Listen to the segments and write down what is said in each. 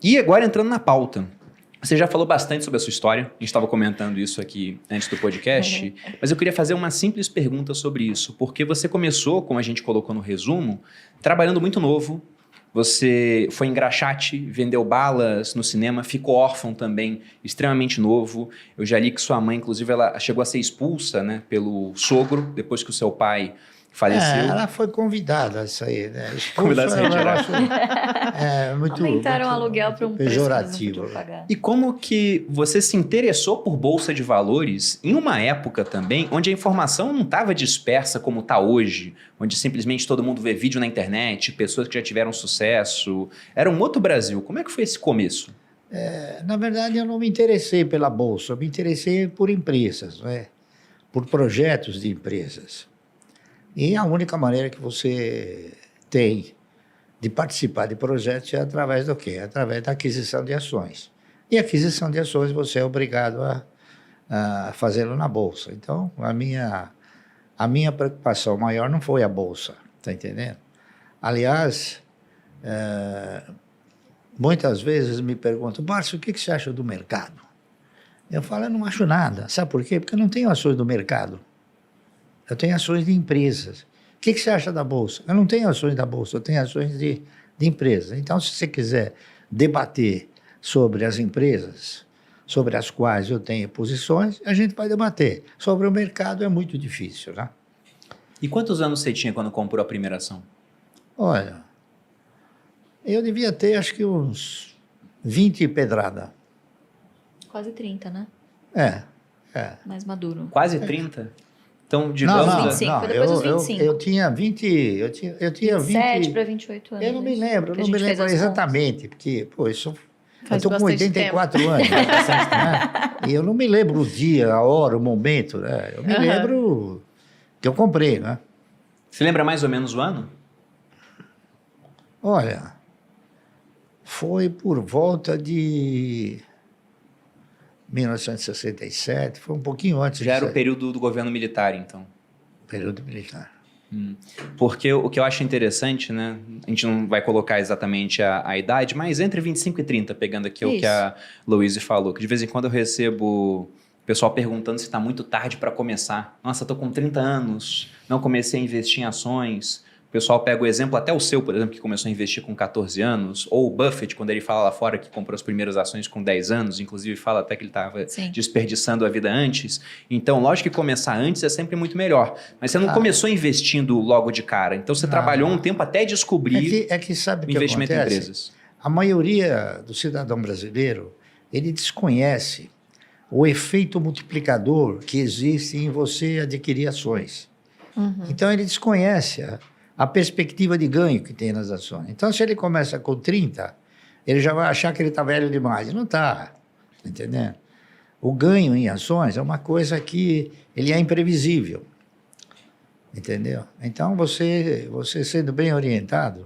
E agora entrando na pauta. Você já falou bastante sobre a sua história, a gente estava comentando isso aqui antes do podcast, mas eu queria fazer uma simples pergunta sobre isso, porque você começou, como a gente colocou no resumo, trabalhando muito novo, você foi engraxate, vendeu balas no cinema, ficou órfão também, extremamente novo. Eu já li que sua mãe, inclusive, ela chegou a ser expulsa, né, pelo sogro, depois que o seu pai faleceu. Ela foi convidada a isso aí, né? Convidada a se retirar. Muito, aumentaram o muito aluguel para um preço que pejorativo. não podia pagar. E como que você se interessou por bolsa de valores em uma época também onde a informação não estava dispersa como está hoje, onde simplesmente todo mundo vê vídeo na internet, pessoas que já tiveram sucesso. Era um outro Brasil. Como é que foi esse começo? Na verdade, eu não me interessei pela bolsa, eu me interessei por empresas, né? Por projetos de empresas. E a única maneira que você tem de participar de projetos é através do quê? Através da aquisição de ações. E aquisição de ações você é obrigado a fazê-lo na Bolsa. Então, a minha preocupação maior não foi a Bolsa, está entendendo? Aliás, muitas vezes me perguntam, Márcio, o que você acha do mercado? Eu falo, eu não acho nada. Sabe por quê? Porque eu não tenho ações do mercado. Eu tenho ações de empresas. O que você acha da Bolsa? Eu não tenho ações da Bolsa, eu tenho ações de empresas. Então, se você quiser debater sobre as empresas, sobre as quais eu tenho posições, a gente vai debater. Sobre o mercado é muito difícil, né? E quantos anos você tinha quando comprou a primeira ação? Olha, eu devia ter acho que uns 20 e pedrada. Quase 30, né? Mais maduro. Quase 30? Então, Não, digamos... não, 25, não, foi depois dos 25. eu tinha 20, eu tinha 27 20... para 28 anos. Eu não me lembro, que a gente fez as exatamente, porque, pô, eu Faz estou com bastante 84 anos, né? E eu não me lembro o dia, a hora, o momento, né? Eu me lembro que eu comprei, né? Você lembra mais ou menos o ano? Olha, foi por volta de 1967, foi um pouquinho antes Já era o disso aí, período do governo militar, então. período militar. Porque o que eu acho interessante, né? A gente não vai colocar exatamente a idade, mas entre 25 e 30, pegando aqui o que a Louise falou, que de vez em quando eu recebo o pessoal perguntando se está muito tarde para começar. Nossa, estou com 30 anos, não comecei a investir em ações. O pessoal pega o exemplo, até o seu, por exemplo, que começou a investir com 14 anos, ou o Buffett, quando ele fala lá fora que comprou as primeiras ações com 10 anos, inclusive fala até que ele estava desperdiçando a vida antes. Então, lógico que começar antes é sempre muito melhor. Mas você não começou investindo logo de cara. Então, você trabalhou um tempo até descobrir sabe o investimento em acontece? empresas. A maioria do cidadão brasileiro, ele desconhece o efeito multiplicador que existe em você adquirir ações. Então, ele desconhece a perspectiva de ganho que tem nas ações. Então, se ele começa com 30, ele já vai achar que ele está velho demais. Não está, entendendo? O ganho em ações é uma coisa que ele é imprevisível, entendeu? Então, você sendo bem orientado,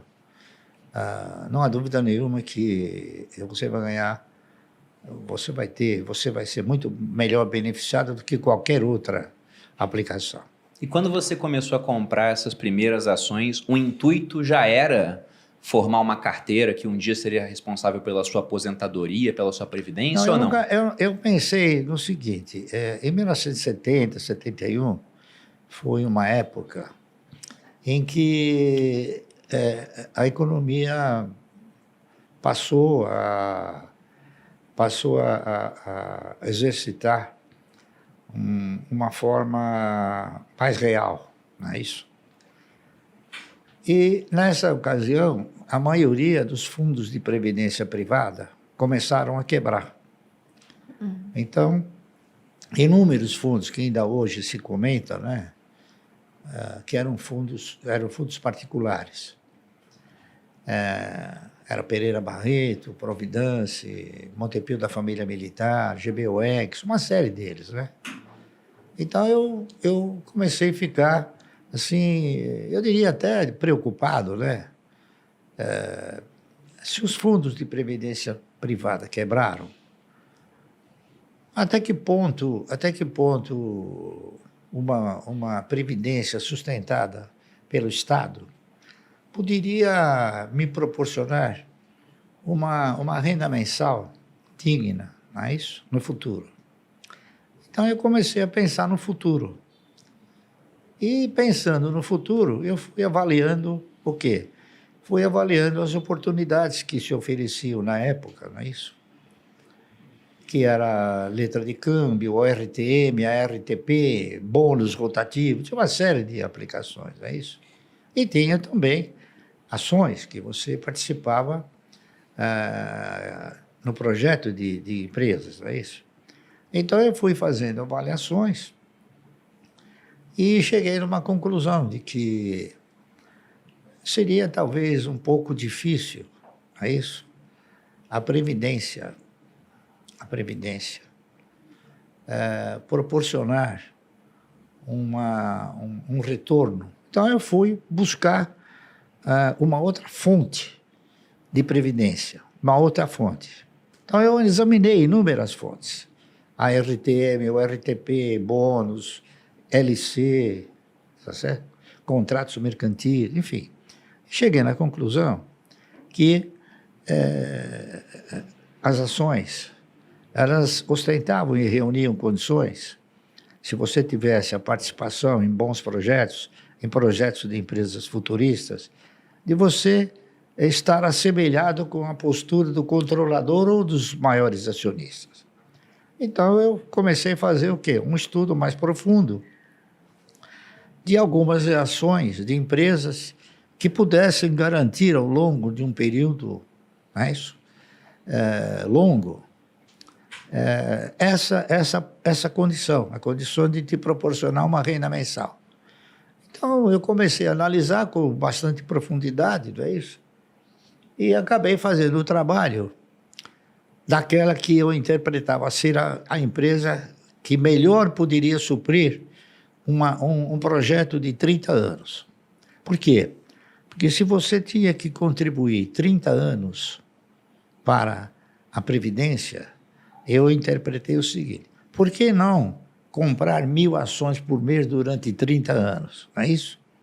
não há dúvida nenhuma que você vai ganhar, você vai ser muito melhor beneficiado do que qualquer outra aplicação. E quando você começou a comprar essas primeiras ações, o intuito já era formar uma carteira que um dia seria responsável pela sua aposentadoria, pela sua previdência ou não? Eu pensei no seguinte, em 1970, 71, foi uma época em que a economia passou a exercitar uma forma mais real, não é isso? E, nessa ocasião, a maioria dos fundos de previdência privada começaram a quebrar. Então, inúmeros fundos que ainda hoje se comenta, né, que eram fundos particulares. Era Pereira Barreto, Providence, Montepio da Família Militar, GBOX, uma série deles, né? Então, eu comecei a ficar, assim, eu diria até preocupado, né? Se os fundos de previdência privada quebraram, até que ponto uma previdência sustentada pelo Estado poderia me proporcionar uma renda mensal digna, não é isso? No futuro. Então, eu comecei a pensar no futuro. E pensando no futuro, eu fui avaliando o quê? Fui avaliando as oportunidades que se ofereciam na época, não é isso? Que era letra de câmbio, o RTM, a RTP, bônus rotativo, tinha uma série de aplicações, não é isso? E tinha também ações que você participava no projeto de empresas, não é isso? Então, eu fui fazendo avaliações e cheguei numa conclusão de que seria talvez um pouco difícil, não é isso? A Previdência proporcionar um retorno. Então, eu fui buscar uma outra fonte de previdência, uma outra fonte. Então, eu examinei inúmeras fontes. A RTM, o RTP, bônus, LC, tá certo? Contratos mercantis, enfim. Cheguei na conclusão que as ações, elas ostentavam e reuniam condições, se você tivesse a participação em bons projetos, em projetos de empresas futuristas, de você estar assemelhado com a postura do controlador ou dos maiores acionistas. Então, eu comecei a fazer o quê? Um estudo mais profundo de algumas ações de empresas que pudessem garantir ao longo de um período, não é isso? Longo, essa condição, a condição de te proporcionar uma renda mensal. Então, eu comecei a analisar com bastante profundidade, não é isso? E acabei fazendo o trabalho daquela que eu interpretava ser a empresa que melhor poderia suprir um projeto de 30 anos. Por quê? Porque se você tinha que contribuir 30 anos para a Previdência, eu interpretei o seguinte: por que não comprar 1.000 ações por mês durante 30 anos? Não é isso?